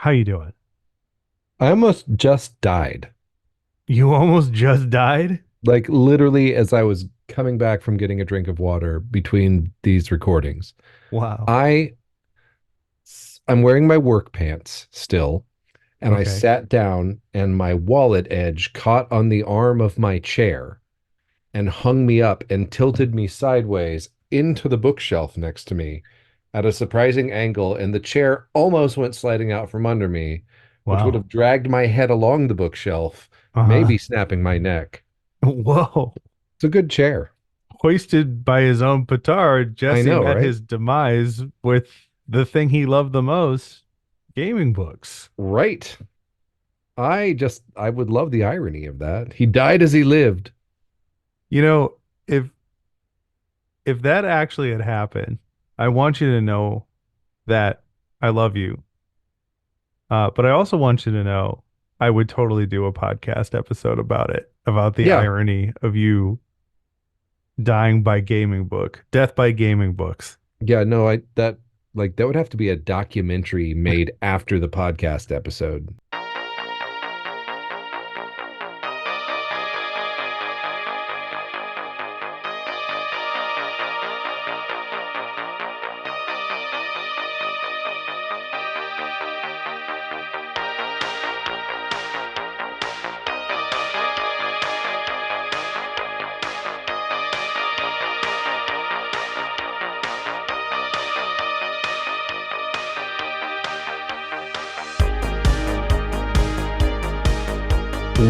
How you doing? I almost just died. You almost just died? Like literally as I was coming back from getting a drink of water between these recordings. Wow. I I'm wearing my work pants still, and I Okay. sat down and my wallet edge caught on the arm of my chair and hung me up and tilted me sideways into the bookshelf next to me at a surprising angle, and the chair almost went sliding out from under me, which would Wow. have dragged my head along the bookshelf, Uh-huh. maybe snapping my neck. Whoa. It's a good chair. Hoisted by his own petard, I Jesse know, met right? his demise with the thing he loved the most, gaming books. Right. I would love the irony of that. He died as he lived. You know, if if that actually had happened, I want you to know that I love you. But I also want you to know I would totally do a podcast episode about it, about the Yeah. irony of you dying by gaming book, death by gaming books. Yeah, no, I that like that would have to be a documentary made after the podcast episode.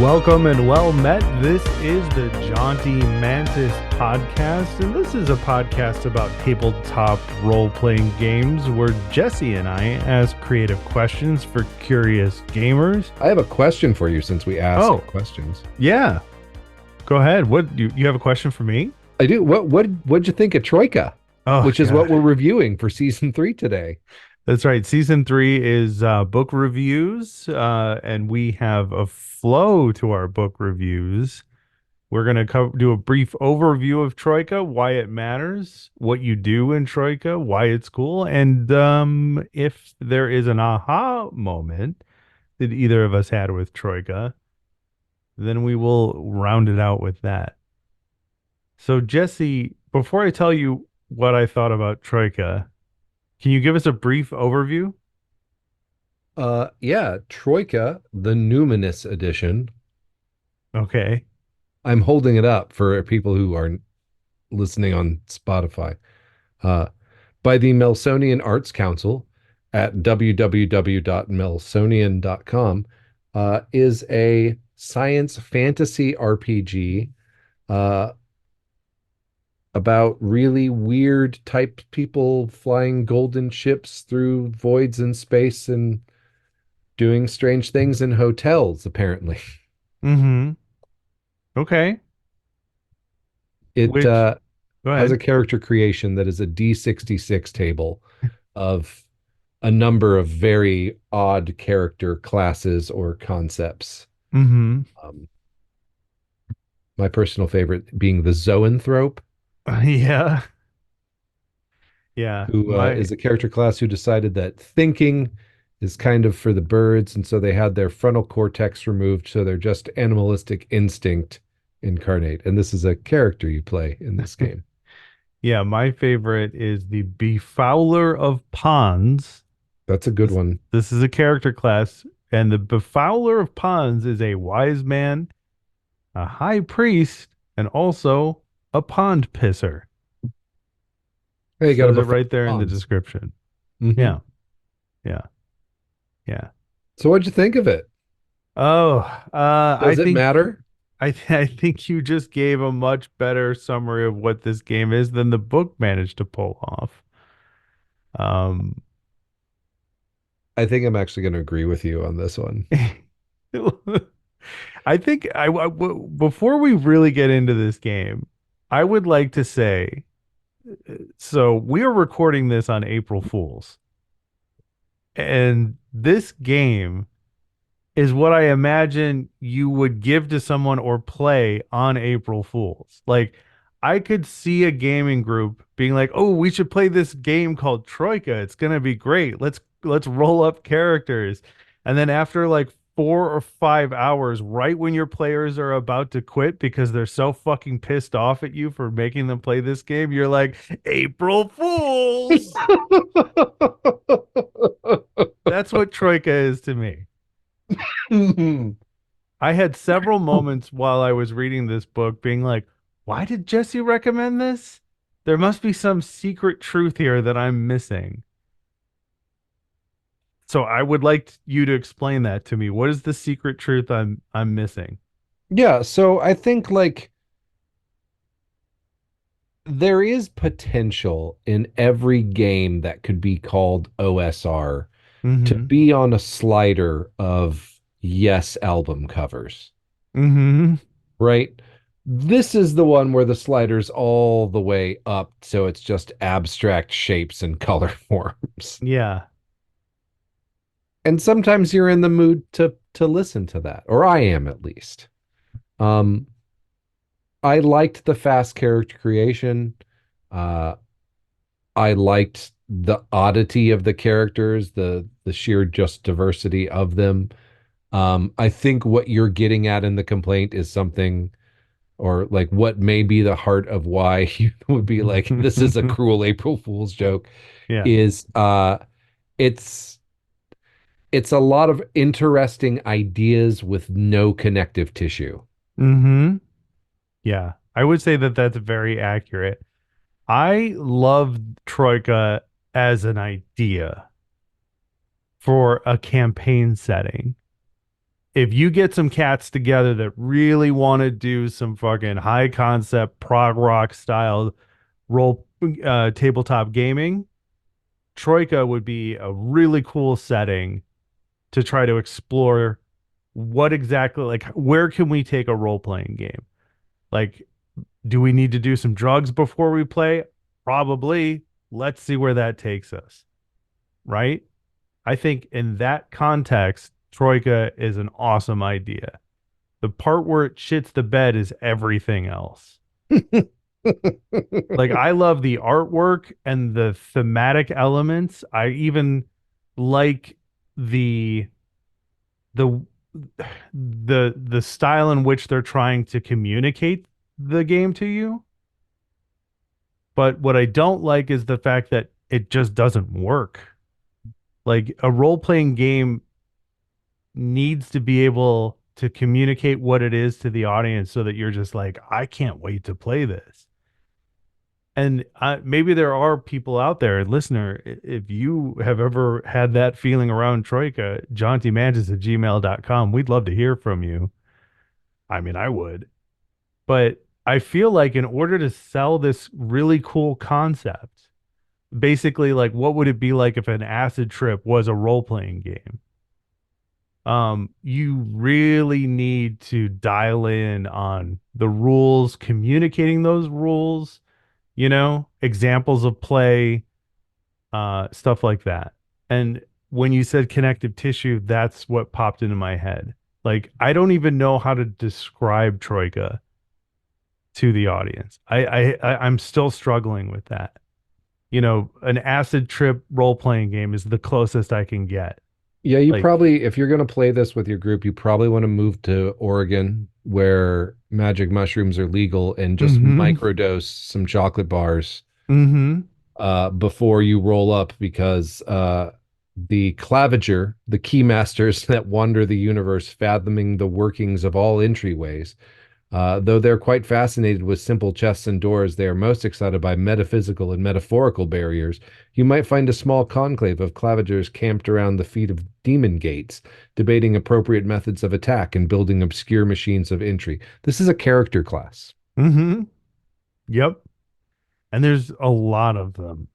Welcome and well met. This is the Jaunty Mantis podcast, and this is a podcast about tabletop role playing games where Jesse and I ask creative questions for curious gamers. I have a question for you since we asked Oh, questions. yeah. Go ahead. What you have a question for me? I do. What'd you think of Troika? Oh, Which is what God. we're reviewing for season 3 today. That's right. Season three is book reviews, and we have a flow to our book reviews. We're going to do a brief overview of Troika, why it matters, what you do in Troika, why it's cool, and if there is an aha moment that either of us had with Troika, then we will round it out with that. So, Jesse, before I tell you what I thought about Troika, can you give us a brief overview? Yeah, Troika, the Numinous edition. Okay. I'm holding it up for people who are listening on Spotify. Uh, by the Melsonian Arts Council at www.melsonian.com, is a science fantasy RPG uh, about really weird type people flying golden ships through voids in space and doing strange things in hotels, apparently. Mm-hmm. Okay. It Which, go has a ahead. character creation that is a D66 table of a number of very odd character classes or concepts. Mm-hmm. Um, my personal favorite being the zoanthrope, Yeah. Yeah. who My is a character class who decided that thinking is kind of for the birds, and so they had their frontal cortex removed, so they're just animalistic instinct incarnate. And this is a character you play in this game. yeah, my favorite is the Befouler of Ponds. That's a good This one. this is a character class, and the Befouler of Ponds is a wise man, a high priest, and also a pond pisser. Hey, you got Says him it a right there in the bonds. description. Hmm. Yeah. Yeah. Yeah. So what'd you think of it? Oh, I Does it think matter? I think you just gave a much better summary of what this game is than the book managed to pull off. Um, I think I'm actually going to agree with you on this one. I think before we really get into this game, I would like to say, so we are recording this on April Fools, and this game is what I imagine you would give to someone or play on April Fools. Like, I could see a gaming group being like, "Oh, we should play this game called Troika. It's gonna be great. Let's roll up characters." And then after like 4 or 5 hours, right when your players are about to quit because they're so fucking pissed off at you for making them play this game, you're like, April Fools. That's what Troika is to me. I had several moments while I was reading this book being like, why did Jesse recommend this? There must be some secret truth here that I'm missing. So I would like you to explain that to me. What is the secret truth I'm missing? Yeah, so I think like there is potential in every game that could be called OSR to Mm-hmm. be on a slider of Yes album covers, Mm-hmm. right? This is the one where the slider's all the way up, so it's just abstract shapes and color forms. Yeah. And sometimes you're in the mood to listen to that, or I am at least. Um, I liked the fast character creation. Uh, I liked the oddity of the characters, the sheer just diversity of them. I think what you're getting at in the complaint is something, or like what may be the heart of why you would be like, this is a cruel April Fool's joke, Yeah. is it's it's a lot of interesting ideas with no connective tissue. Mm-hmm. Yeah. I would say that that's very accurate. I love Troika as an idea for a campaign setting. If you get some cats together that really want to do some fucking high concept prog rock style role tabletop gaming, Troika would be a really cool setting to try to explore what exactly, like, where can we take a role playing game? Like, do we need to do some drugs before we play? Probably. Let's see where that takes us. Right? I think in that context, Troika is an awesome idea. The part where it shits the bed is everything else. Like, I love the artwork and the thematic elements. I even like the the the style in which they're trying to communicate the game to you. But what I don't like is the fact that it just doesn't work. Like, a role playing game needs to be able to communicate what it is to the audience so that you're just like, I can't wait to play this. And maybe there are people out there, listener, if you have ever had that feeling around Troika, jauntymantis@gmail.com. We'd love to hear from you. I mean, I would. But I feel like in order to sell this really cool concept, basically, like, what would it be like if an acid trip was a role playing game? You really need to dial in on the rules, communicating those rules, examples of play, stuff like that. And when you said connective tissue, that's what popped into my head. Like, I don't even know how to describe Troika to the audience. I'm still struggling with that. An acid trip role playing game is the closest I can get. Yeah, you Like, probably, if you're going to play this with your group, you probably want to move to Oregon where magic mushrooms are legal and just mm-hmm, microdose some chocolate bars mm-hmm, before you roll up because the claviger, the keymasters that wander the universe, fathoming the workings of all entryways, though they're quite fascinated with simple chests and doors, they are most excited by metaphysical and metaphorical barriers. You might find a small conclave of clavigers camped around the feet of demon gates, debating appropriate methods of attack and building obscure machines of entry. This is a character class. mm-hmm. Yep. And there's a lot of them.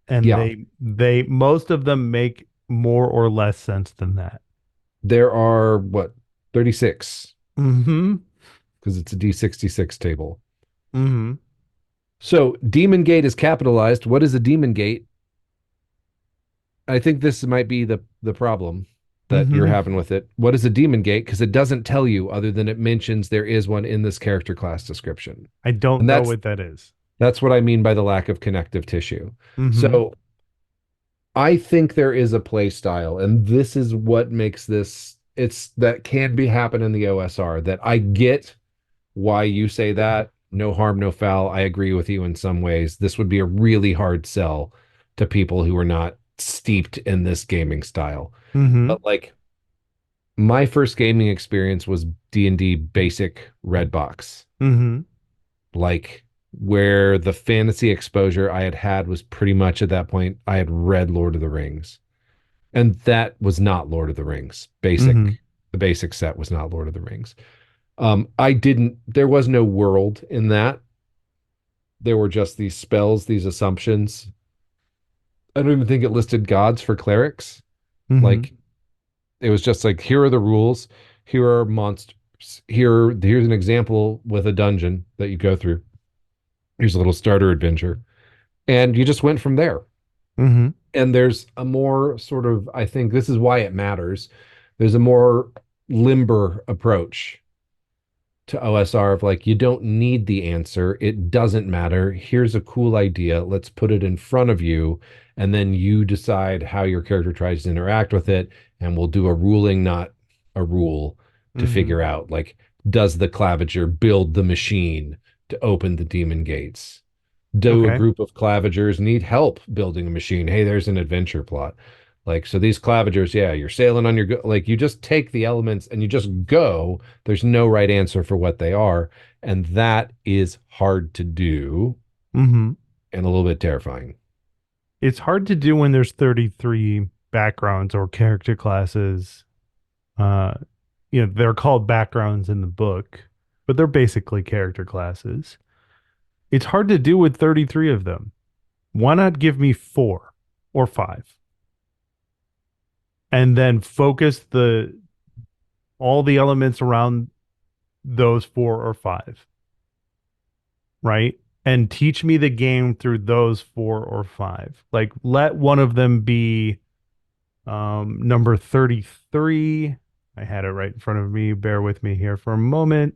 And Yeah, they most of them make more or less sense than that. there are what, 36 Mm-hmm. because it's a D66 table. Mm-hmm. So demon gate is capitalized. What is a demon gate? I think this might be the problem that you're Mm-hmm. having with it. What is a demon gate? Because it doesn't tell you other than it mentions there is one in this character class description. I don't And know that's what that is. that's what I mean by the lack of connective tissue. Mm-hmm. So I think there is a play style, and this is what makes this it's that can be happen in the OSR that I get why you say that. No harm, no foul. I agree with you in some ways. This would be a really hard sell to people who are not steeped in this gaming style. Mm-hmm. But like my first gaming experience was D&D basic red box. Mm-hmm. Like where the fantasy exposure I had had was pretty much at that point I had read Lord of the Rings. And that was not Lord of the Rings. Mm-hmm. The basic set was not Lord of the Rings. I didn't, there was no world in that. There were just these spells, these assumptions. I don't even think it listed gods for clerics. Mm-hmm. Like it was just like, here are the rules. Here are monsters. Here's an example with a dungeon that you go through. Here's a little starter adventure. And you just went from there. Mm-hmm. And there's a more sort of, I think this is why it matters. There's a more limber approach to OSR of like, you don't need the answer. It doesn't matter. Here's a cool idea. Let's put it in front of you. And then you decide how your character tries to interact with it. And we'll do a ruling, not a rule, to Mm-hmm. figure out like, does the claviger build the machine to open the demon gates? Do a Okay. group of clavigers need help building a machine? Hey, there's an adventure plot. Like, so these clavigers, yeah, you're sailing on like you just take the elements and you just go. There's no right answer for what they are. And that is hard to do Mm-hmm. and a little bit terrifying. It's hard to do when there's 33 backgrounds or character classes. Uh, they're called backgrounds in the book, but they're basically character classes. It's hard to do with 33 of them. Why not give me four or five and then focus the all the elements around those four or five, right? And teach me the game through those four or five. Like let one of them be number 33. I had it right in front of me. Bear with me here for a moment.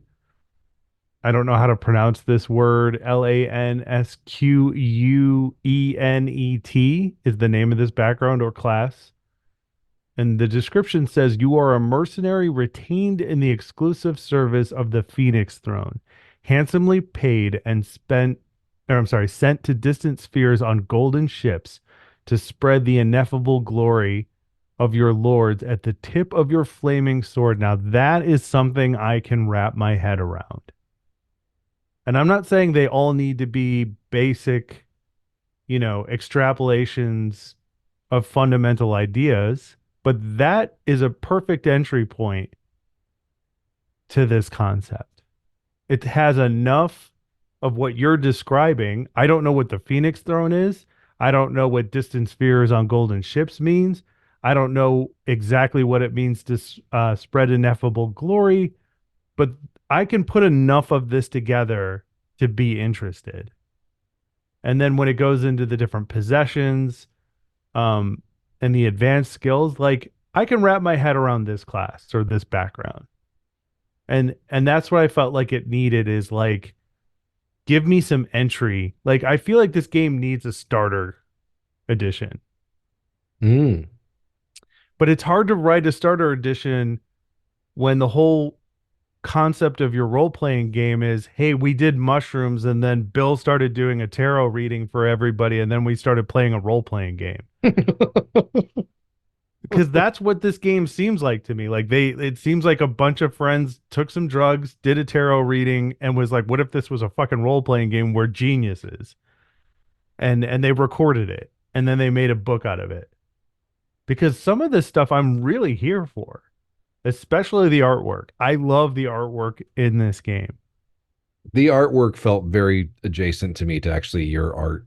I don't know how to pronounce this word. Lansquenet is the name of this background or class. And the description says you are a mercenary retained in the exclusive service of the Phoenix Throne, handsomely paid and sent to distant spheres on golden ships to spread the ineffable glory of your lords at the tip of your flaming sword. Now, that is something I can wrap my head around. And I'm not saying they all need to be basic, extrapolations of fundamental ideas, but that is a perfect entry point to this concept. It has enough of what you're describing. I don't know what the Phoenix Throne is. I don't know what distant spheres on golden ships means. I don't know exactly what it means to spread ineffable glory, but I can put enough of this together to be interested. And then when it goes into the different possessions, um, and the advanced skills, like I can wrap my head around this class or this background. And that's what I felt like it needed is like give me some entry. Like I feel like this game needs a starter edition. Mm. But it's hard to write a starter edition when the whole concept of your role playing game is, hey, we did mushrooms and then Bill started doing a tarot reading for everybody and then we started playing a role playing game. Because that's what this game seems like to me. Like it seems like a bunch of friends took some drugs, did a tarot reading, and was like, "What if this was a fucking role playing game where geniuses?" And they recorded it, and then they made a book out of it. Because some of this stuff I'm really here for, especially the artwork. I love the artwork in this game. The artwork felt very adjacent to me to actually your art.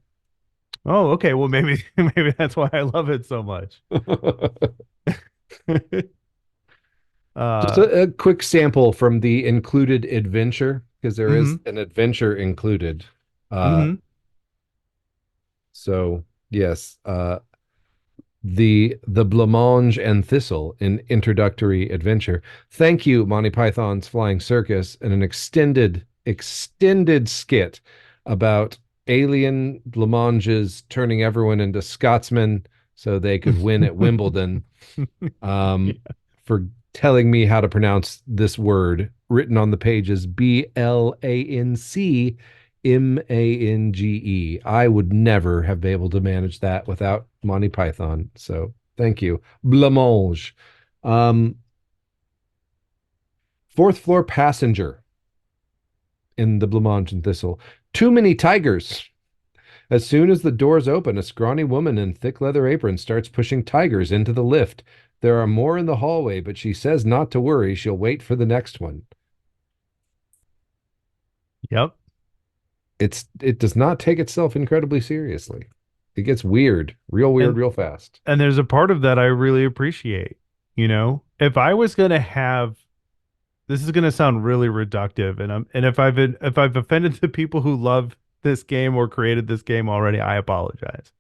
Oh, okay. Well, maybe maybe that's why I love it so much. Just uh, a quick sample from the included adventure, because there is mm-hmm, an adventure included. Uh, mm-hmm, so yes, the Blancmange and Thistle, an introductory adventure. Thank you, Monty Python's Flying Circus, and an extended skit about alien Blancmanges turning everyone into Scotsmen so they could win at Wimbledon, um, Yeah. for telling me how to pronounce this word written on the page as Blanc. I would never have been able to manage that without Monty Python. So thank you. Blancmange. Um, Fourth floor passenger in the Blancmange and Thistle. Too many tigers. As soon as the doors open, a scrawny woman in thick leather apron starts pushing tigers into the lift. There are more in the hallway, but she says not to worry. She'll wait for the next one. Yep. It does not take itself incredibly seriously. It gets weird, And real fast. and there's a part of that I really appreciate. If I was gonna have this is gonna sound really reductive, and if I've offended the people who love this game or created this game already, I apologize.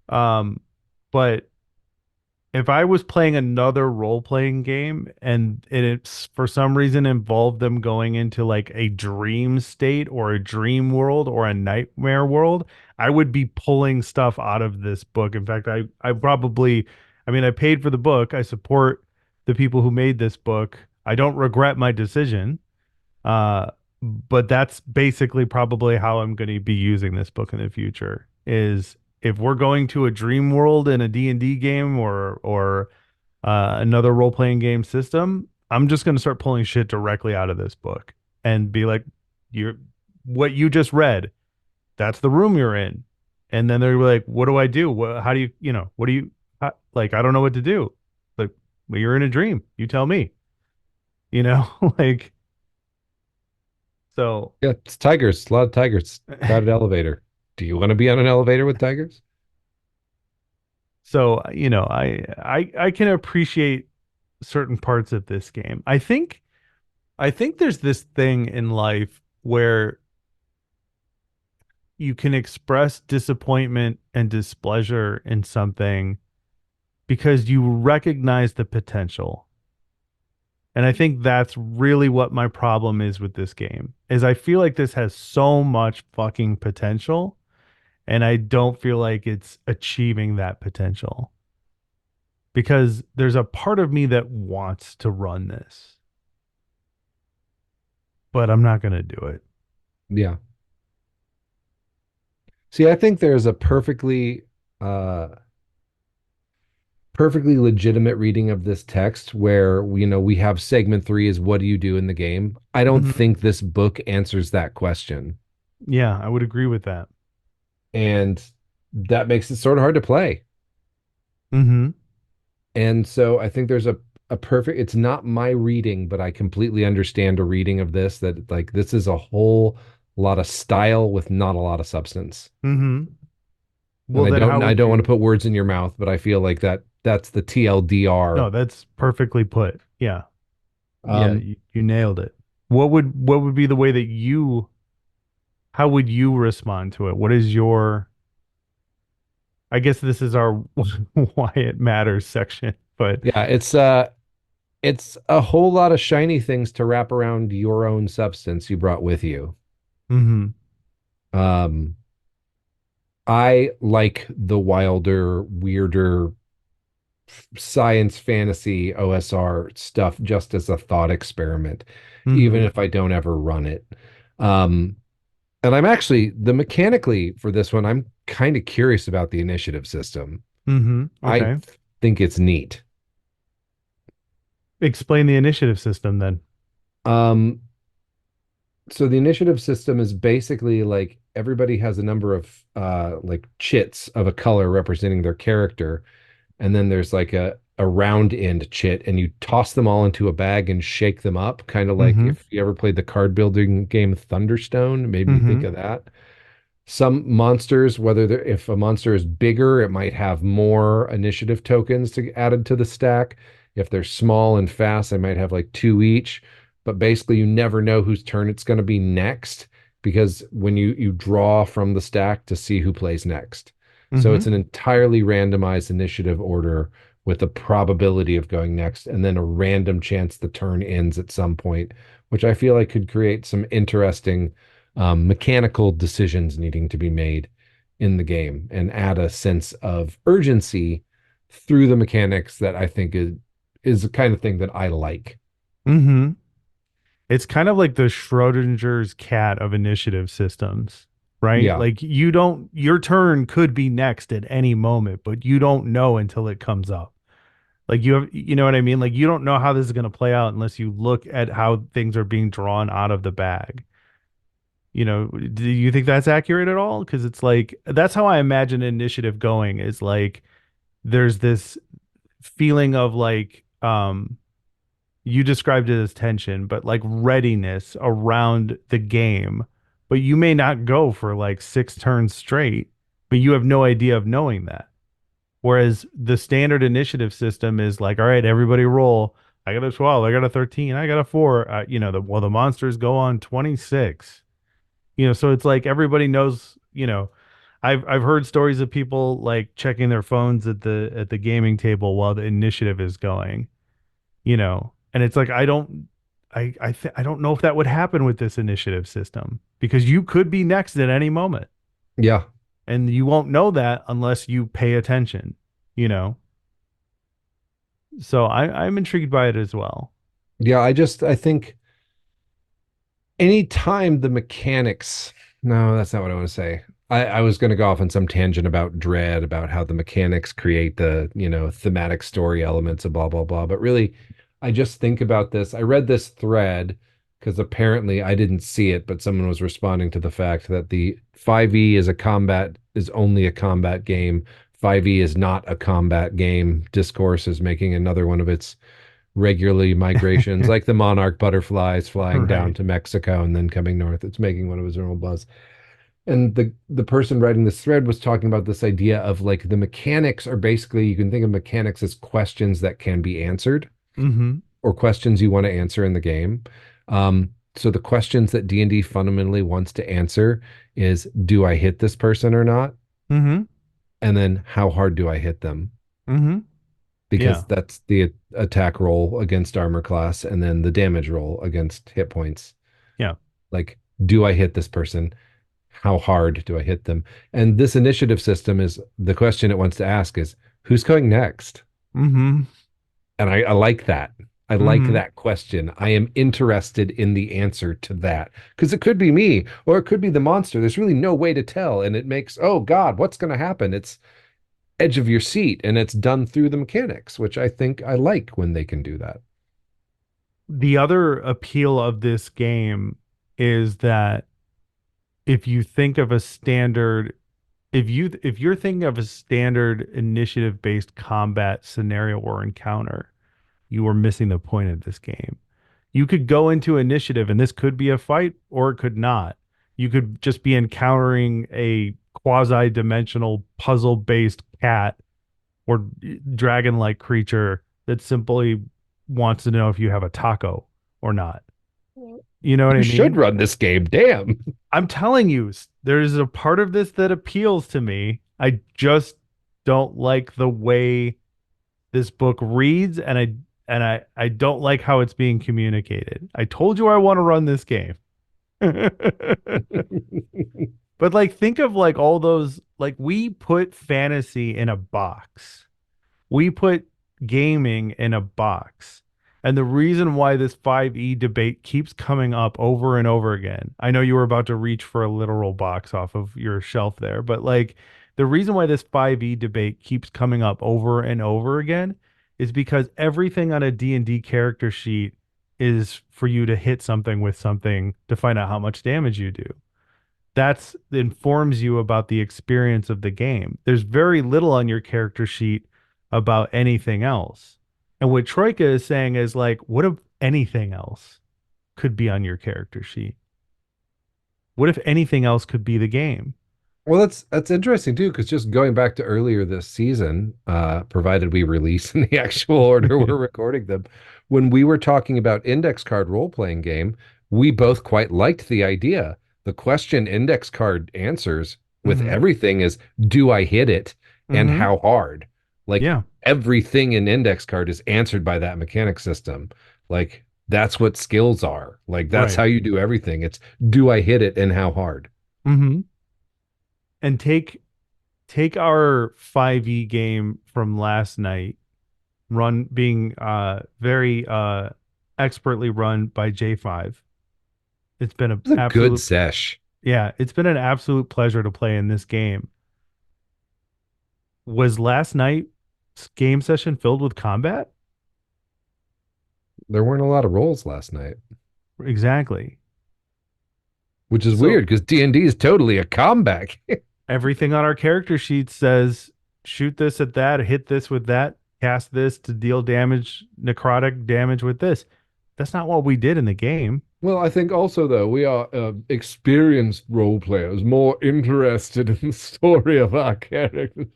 But if I was playing another role-playing game and it's for some reason involved them going into like a dream state or a dream world or a nightmare world, I would be pulling stuff out of this book. In fact, I probably, I mean, I paid for the book. I support the people who made this book. I don't regret my decision. Uh, but that's basically probably how I'm going to be using this book in the future is if we're going to a dream world in a D&D game or another role-playing game system, I'm just going to start pulling shit directly out of this book and be like, you're what you just read, that's the room you're in. And then they're like, what do I do? How do what do you, like, I don't know what to do. Like, well, you're in a dream. You tell me, you know, like, so Yeah, it's tigers. A lot of tigers. Crowded elevator. Do you want to be on an elevator with tigers? So, I can appreciate certain parts of this game. I think there's this thing in life where you can express disappointment and displeasure in something because you recognize the potential. And I think that's really what my problem is with this game. Is I feel like this has so much fucking potential and I don't feel like it's achieving that potential. Because there's a part of me that wants to run this, but I'm not going to do it. Yeah. See, I think there's a perfectly legitimate reading of this text where we have segment 3 is what do you do in the game. I don't Hmm. think this book answers that question, Yeah, I would agree with that. and that makes it sort of hard to play. Hmm. And so I think there's a perfect, it's not my reading, but I completely understand a reading of this that like this is a whole lot of style with not a lot of substance. Hmm. And Well, then how I would don't want to you? put words in your mouth, but I feel like that's the No, TLDR. that's perfectly put. Yeah. Yeah, Um, you nailed it. What would be the way that how would you respond to it? What is your I guess this is our why it matters section, but yeah, it's a whole lot of shiny things to wrap around your own substance you brought with you. hmm. Um, I like the wilder, weirder science fantasy OSR stuff just as a thought experiment, even Hmm. if I don't ever run it. Um, and I'm actually the mechanically for this one, I'm kind of curious about the initiative system. Hmm. I Okay. think it's neat. Explain the initiative system then. Um, so the initiative system is basically like everybody has a number of like chits of a color representing their character, and then there's like a round end chit, and you toss them all into a bag and shake them up, kind of like Hmm. if you ever played the card building game Thunderstone, it made me think Hmm. of that. Some monsters, if a monster is bigger, it might have more initiative tokens to added to the stack. If they're small and fast, they might have like two each. But basically, you never know whose turn it's going to be next because when you draw from the stack to see who plays next. So it's Hmm. an entirely randomized initiative order with a probability of going next, and then a random chance the turn ends at some point, which I feel like could create some interesting mechanical decisions needing to be made in the game and add a sense of urgency through the mechanics that I think is the kind of thing that I like. Mm-hmm. It's kind of like the Schrodinger's cat of initiative systems, right? Yeah. Like you don't, your turn could be next at any moment, but you don't know until it comes up. Like you have, you know what I mean? Like you don't know how this is going to play out unless you look at how things are being drawn out of the bag. Do you think that's accurate at all? Because it's like that's how I imagine initiative going is like there's this feeling of like you described it as tension, but like readiness around the game. But you may not go for like 6 turns straight, but you have no idea of knowing that. Whereas the standard initiative system is like, all right, everybody roll. I got a 12, I got a 13, I got a 4. The monsters go on 26. So it's like everybody knows, I've heard stories of people like checking their phones at the gaming table while the initiative is going, and it's like I don't know if that would happen with this initiative system because you could be next at any moment Yeah. and you won't know that unless you pay attention, you know. So I'm intrigued by it as well. Yeah, I think anytime the mechanics, no, that's not what I want to say. I was going to go off on some tangent about dread, about how the mechanics create the, thematic story elements of blah, blah, blah. But really, I just think about this. I read this thread because apparently I didn't see it, but someone was responding to the fact that the 5e is only a combat game. 5e is not a combat game. Discourse is making another one of its regularly migrations, like the monarch butterflies flying down Right. to Mexico and then coming north. It's making one of his normal buzz. And the person writing this thread was talking about this idea of like the mechanics are basically you can think of mechanics as questions that can be answered Mm-hmm. or questions you want to answer in the game. So the questions that D&D fundamentally wants to answer is do I hit this person or not? Mm-hmm. And then how hard do I hit them? Mm-hmm. Because Yeah. that's the attack roll against armor class and then the damage roll against hit points. Yeah. Like, do I hit this person? How hard do I hit them? And this initiative system is the question it wants to ask is who's going next? Mm-hmm. And I like that. I like Mm-hmm. that question. I am interested in the answer to that because it could be me or it could be the monster. There's really no way to tell. And it makes, oh God, what's going to happen? It's edge of your seat and it's done through the mechanics, which I think I like when they can do that. The other appeal of this game is that if you think of a standard if you're thinking of a standard initiative based combat scenario or encounter, you are missing the point of this game. You could go into initiative and this could be a fight or it could not. You could just be encountering a quasi dimensional puzzle based cat or dragon like creature that simply wants to know if you have a taco or not. You know what You I should mean? run this game. Damn. I'm telling you, there's a part of this that appeals to me. I just don't like the way this book reads and I don't like how it's being communicated. I told you I want to run this game. But like think of like all those like we put fantasy in a box. We put gaming in a box. And the reason why this 5e debate keeps coming up over and over again, I know you were about to reach for a literal box off of your shelf there, but like the reason why this 5e debate keeps coming up over and over again is because everything on a D&D character sheet is for you to hit something with something to find out how much damage you do. That's informs you about the experience of the game. There's very little on your character sheet about anything else. And what Troika is saying is like, what if anything else could be on your character sheet? What if anything else could be the game? Well, that's interesting too, because just going back to earlier this season, provided we release in the actual order we're recording them, when we were talking about index card role-playing game, we both quite liked the idea. The question index card answers with Mm-hmm. everything is, do I hit it and Mm-hmm. how hard? Like Yeah. everything in index card is answered by that mechanic system. Like that's what skills are. Like that's Right. how you do everything. It's do I hit it and how hard? Mm-hmm. And take take our 5e game from last night, run being very expertly run by J5. It's been an It was a good absolute sesh. yeah, it's been an absolute pleasure to play in this game. Was last night's game session filled with combat? There weren't a lot of rolls last night, Exactly. which is So weird because D&D is totally a combat. everything on our character sheet says shoot this at that, hit this with that, cast this to deal damage, necrotic damage with this. That's not what we did in the game. Well, I think also though we are experienced role players, more interested in the story of our characters.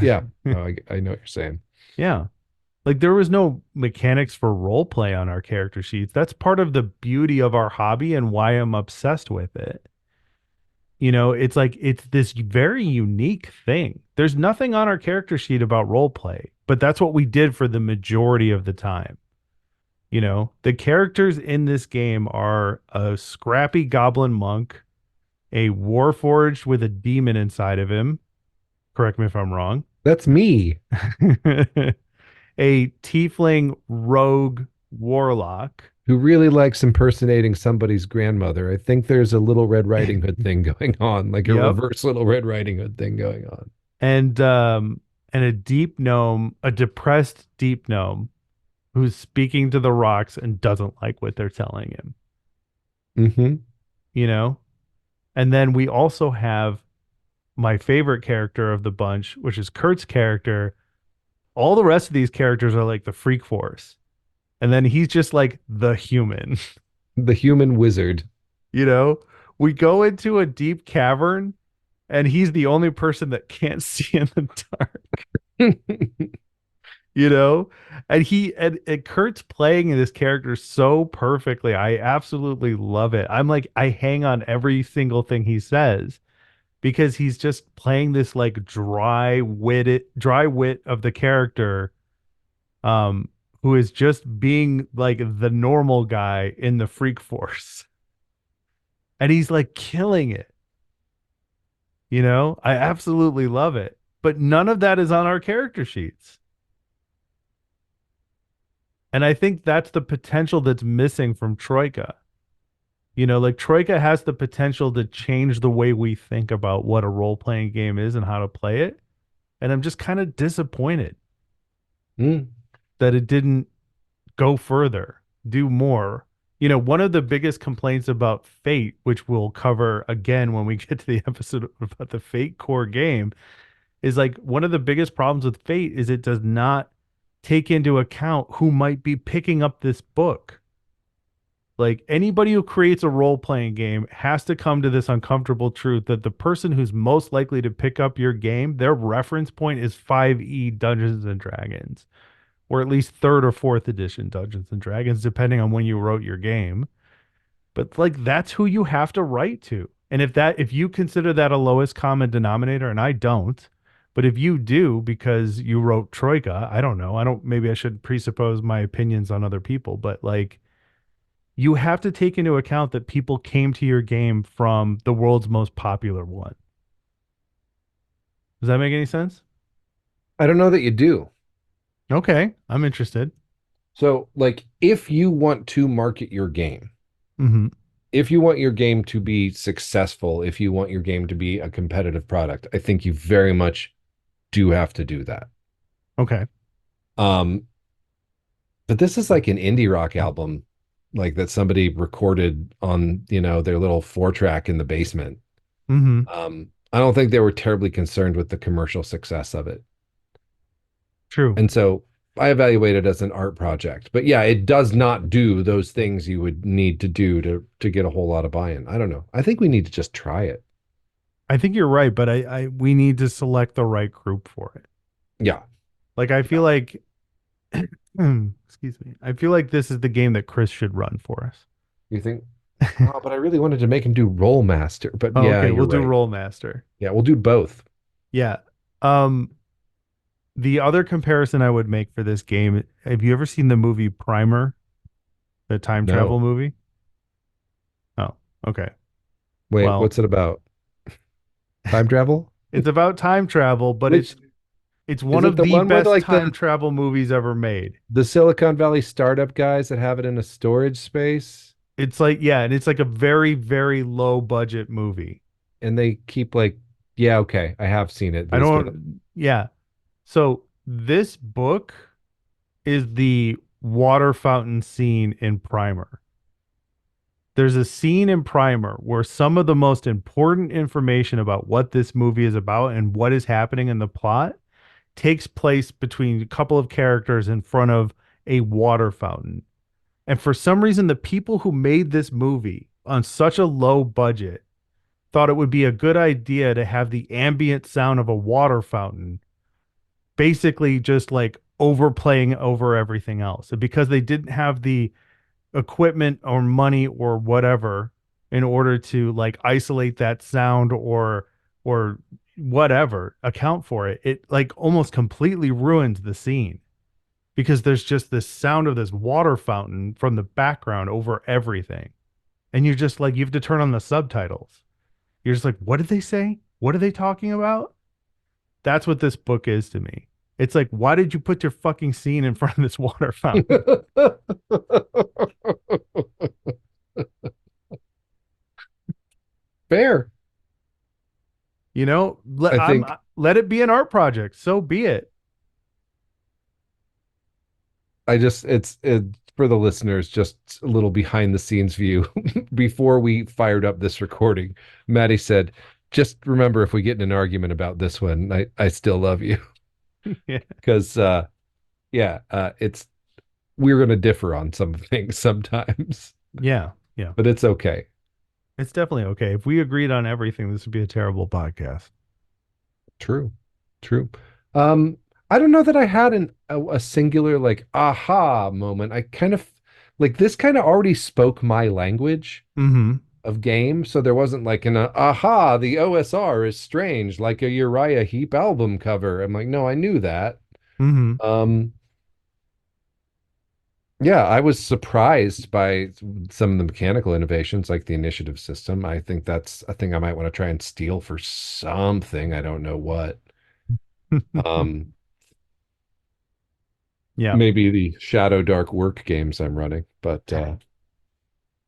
Yeah, no, I know what you're saying. Yeah. Like there was no mechanics for role play on our character sheets. That's part of the beauty of our hobby and why I'm obsessed with it. It's like it's this very unique thing. There's nothing on our character sheet about role play, but that's what we did for the majority of the time. The characters in this game are a scrappy goblin monk, a warforged with a demon inside of him. Correct me if I'm wrong. That's me, A tiefling rogue warlock. who really likes impersonating somebody's grandmother. I think there's a little Red Riding Hood thing going on, like a Yep. reverse Little Red Riding Hood thing going on. And a deep gnome, a depressed deep gnome who's speaking to the rocks and doesn't like what they're telling him, Hmm. you know? And then we also have my favorite character of the bunch, which is Kurt's character. All the rest of these characters are like the freak force. And then he's just like the human, The human wizard. you know? We go into a deep cavern and he's the only person that can't see in the dark, you know? And Kurt's playing this character so perfectly. I absolutely love it. I'm like, I hang on every single thing he says because he's just playing this like dry wit of the character, um, who is just being like the normal guy in the freak force. And he's like killing it. I absolutely love it. But none of that is on our character sheets. And I think that's the potential that's missing from Troika. Like Troika has the potential to change the way we think about what a role playing game is and how to play it. And I'm just kind of disappointed Mm. that it didn't go further, do more. One of the biggest complaints about Fate, which we'll cover again when we get to the episode about the Fate core game, is like one of the biggest problems with Fate is it does not take into account who might be picking up this book. Like anybody who creates a role playing game has to come to this uncomfortable truth that the person who's most likely to pick up your game, their reference point is 5e Dungeons and Dragons, or at least third or fourth edition Dungeons and Dragons, depending on when you wrote your game. But like that's who you have to write to. And if you consider that a lowest common denominator, and I don't, but if you do because you wrote Troika, I don't know. I don't maybe I should presuppose my opinions on other people, but like you have to take into account that people came to your game from the world's most popular one. Does that make any sense? I don't know that you do. Okay, I'm interested. So, like, if you want to market your game, Mm-hmm. if you want your game to be successful, if you want your game to be a competitive product, I think you very much do have to do that. Okay. Um, but this is like an indie rock album, like that somebody recorded on, their little 4 track in the basement. Mm-hmm. I don't think they were terribly concerned with the commercial success of it. True. And so I evaluate it as an art project. But yeah, it does not do those things you would need to do to get a whole lot of buy-in. I don't know. I think we need to just try it. I think you're right, but I we need to select the right group for it. Yeah. Like I Yeah. feel like excuse me. I feel like this is the game that Chris should run for us. You think, oh, but I really wanted to make him do Roll Master. But Oh, yeah, okay, you're we'll do right. Roll Master. Yeah, we'll do both. Yeah. Um the other comparison I would make for this game, have you ever seen the movie Primer, the time travel No. movie? Oh, okay. Wait, Well, what's it about? Time travel? It's about time travel, but Which it's is one it of the the one where best like time travel movies ever made. the Silicon Valley startup guys that have it in a storage space It's like, yeah, and it's like a very, very low budget movie. and they keep like, yeah, okay, I have seen it. I There's been don't, yeah. So this book is the water fountain scene in Primer. There's a scene in Primer where some of the most important information about what this movie is about and what is happening in the plot takes place between a couple of characters in front of a water fountain. And for some reason, the people who made this movie on such a low budget thought it would be a good idea to have the ambient sound of a water fountain basically just like overplaying over everything else. And because they didn't have the equipment or money or whatever in order to like isolate that sound or whatever account for it, it like almost completely ruins the scene because there's just this sound of this water fountain from the background over everything. And you're just like, you have to turn on the subtitles. You're just like, what did they say? What are they talking about? That's what this book is to me. It's like, why did you put your fucking scene in front of this water fountain? fair. You know, I think let it be an art project. So be it. I just it's for the listeners, just a little behind the scenes view. Before we fired up this recording, Maddie said, just remember if we get in an argument about this one, I still love you. Yeah, Because yeah, it's we're gonna differ on some things sometimes, yeah, yeah. but it's okay. It's definitely okay. If we agreed on everything, this would be a terrible podcast. True. True. Um, I don't know that I had a singular like aha moment. I kind of like this kind of already spoke my language Mm-hmm. of game, so there wasn't like an aha, the OSR is strange, like a Uriah Heep album cover. I'm like, no, I knew that. Mm-hmm. Um, yeah, I was surprised by some of the mechanical innovations, like the initiative system. I think that's a thing I might want to try and steal for something. I don't know what. Um, Yeah. maybe the Shadow Dark Work games I'm running, but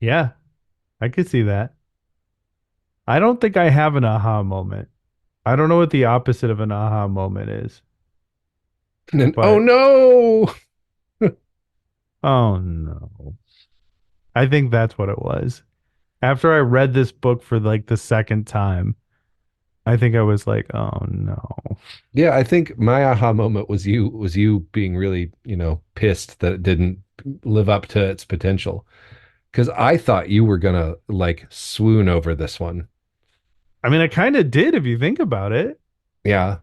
Yeah. I could see that. I don't think I have an aha moment. I don't know what the opposite of an aha moment is, and then oh but no, oh no. I think that's what it was. After I read this book for like the second time, I think I was like, oh no. yeah, I think my aha moment was you being really pissed that it didn't live up to its potential because I thought you were gonna like swoon over this one. I mean, I kind of did if you think about it. Yeah,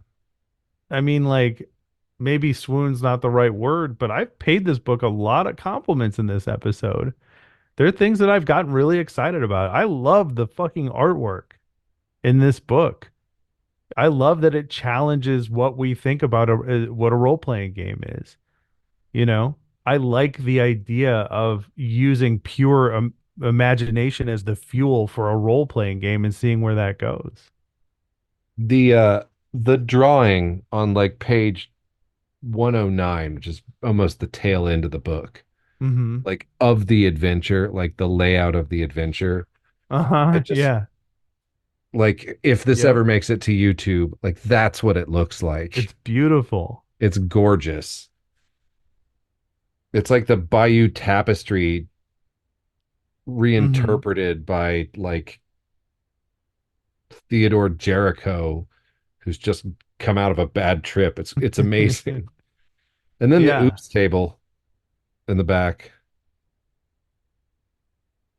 I mean, like maybe swoon's not the right word, but I've paid this book a lot of compliments in this episode. There are things that I've gotten really excited about. I love the fucking artwork in this book. I love that it challenges what we think about what a role-playing game is. You know, I like the idea of using pure imagination as the fuel for a role-playing game and seeing where that goes. the drawing on like page 109, which is almost the tail end of the book, Mm-hmm. like of the adventure, like the layout of the adventure. I Uh-huh. just Yeah. like if this Yep. ever makes it to YouTube, like that's what it looks It's like. beautiful. It's gorgeous. It's like the Bayou Tapestry Mm-hmm. reinterpreted by like Theodore Jericho, who's just come out of a bad trip. It's amazing. And then the Yeah. oops table in the back.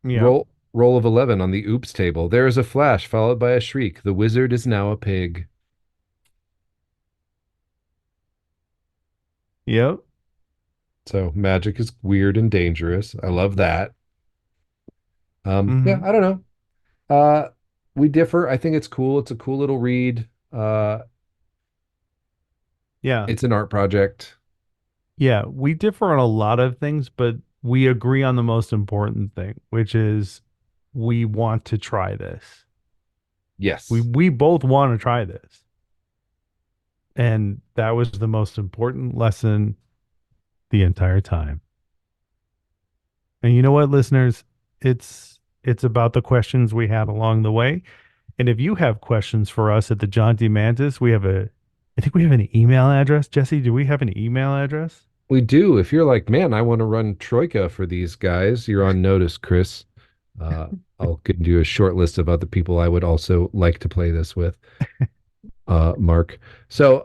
Yep. Roll of 11 on the oops table. There is a flash followed by a shriek. The wizard is now a pig. Yep. So magic is weird and dangerous. I love that. Yeah, Mm-hmm. I don't know. We differ. I think it's cool. It's a cool little read. Yeah. It's an art project. Yeah. We differ on a lot of things, but we agree on the most important thing, which is we want to try this. We Yes. we both want to try this. And that was the most important lesson the entire time. And you know what, listeners? It's about the questions we had along the way. And if you have questions for us at the Jaunty Mantis, I think we have an email address. Jesse, do we have an email address? We do. If you're like, man, I want to run Troika for these guys, you're on notice, Chris. Uh, I'll give you a short list of other people I would also like to play this with, Mark. So,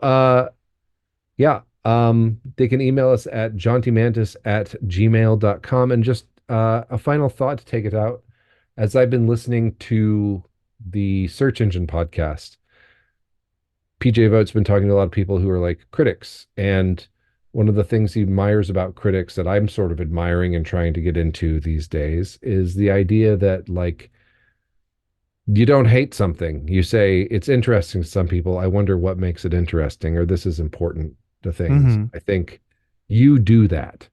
yeah, they can email us at jauntymantis@gmail.com. And just a final thought to take it out. As I've been listening to the Search Engine podcast, PJ Vought's been talking to a lot of people who are like critics. And one of the things he admires about critics that I'm sort of admiring and trying to get into these days is the idea that, like, you don't hate something. You say it's interesting to some people. I wonder what makes it interesting, or this is important to things. Mm-hmm. I think you do that.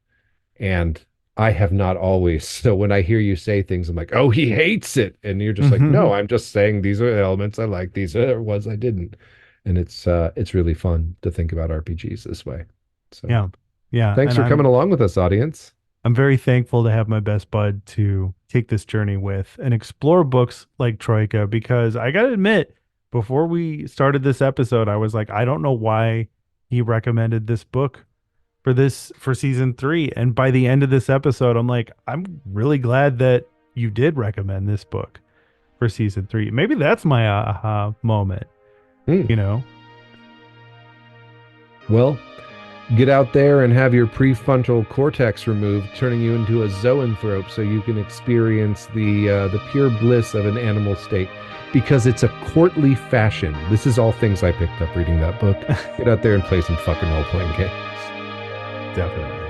And I have not always. So when I hear you say things, I'm like, oh, he hates it. And you're just like, Mm-hmm. no, I'm just saying these are elements I like, these are ones I didn't. And it's really fun to think about RPGs this way. So Yeah. Yeah. thanks And for coming I'm along with us, audience. I'm very thankful to have my best bud to take this journey with and explore books like Troika because I gotta admit, before we started this episode, I was like, I don't know why he recommended this book for season three. And by the end of this episode, I'm like, I'm really glad that you did recommend this book for season three. Maybe that's my aha moment, Hmm. you know? Well, get out there and have your prefrontal cortex removed, turning you into a zoanthrope so you can experience the pure bliss of an animal state because it's a courtly fashion. This is all things I picked up reading that book. Get out there and play some fucking role-playing games. Definitely.